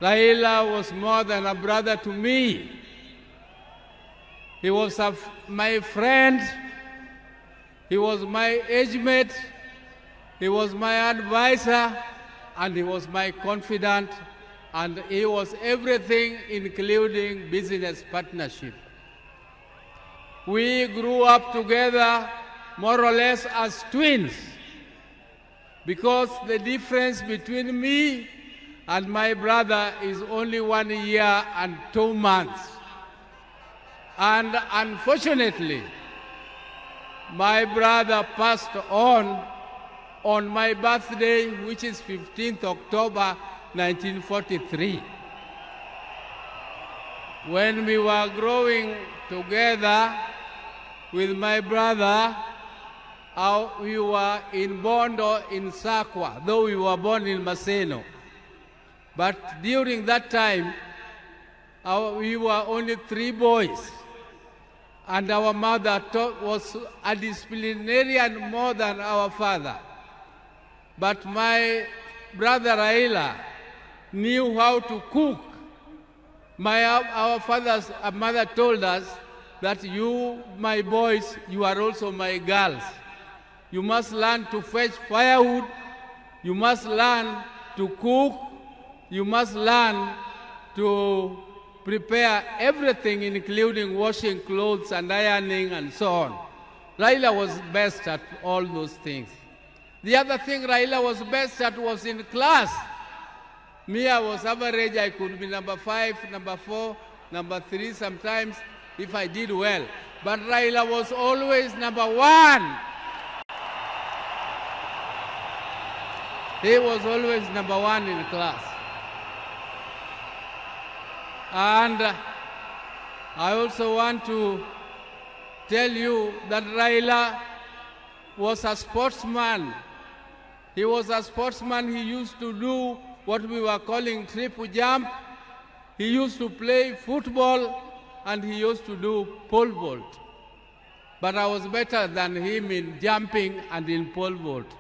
Raila was more than a brother to me. He was my friend. He was my age mate. He was my advisor, and he was my confidant, and he was everything, including business partnership. We grew up together more or less as twins, because the difference between me and my brother is only 1 year and 2 months. And unfortunately, my brother passed on my birthday, which is 15th October 1943. When we were growing together with my brother, we were in Bondo in Sakwa, though we were born in Maseno. But during that time, we were only 3 boys. And our mother was a disciplinarian more than our father. But my brother Raila knew how to cook. Our father's mother told us that you, my boys, you are also my girls. You must learn to fetch firewood. You must learn to cook. You must learn to prepare everything, including washing clothes and ironing and so on. Raila was best at all those things. The other thing Raila was best at was in class. Me, I was average. I could be number 5, number 4, number 3 sometimes if I did well. But Raila was always number 1. He was always number 1 in class. And I also want to tell you that Raila was a sportsman. He was a sportsman. He used to do what we were calling triple jump. He used to play football, and he used to do pole vault. But I was better than him in jumping and in pole vault.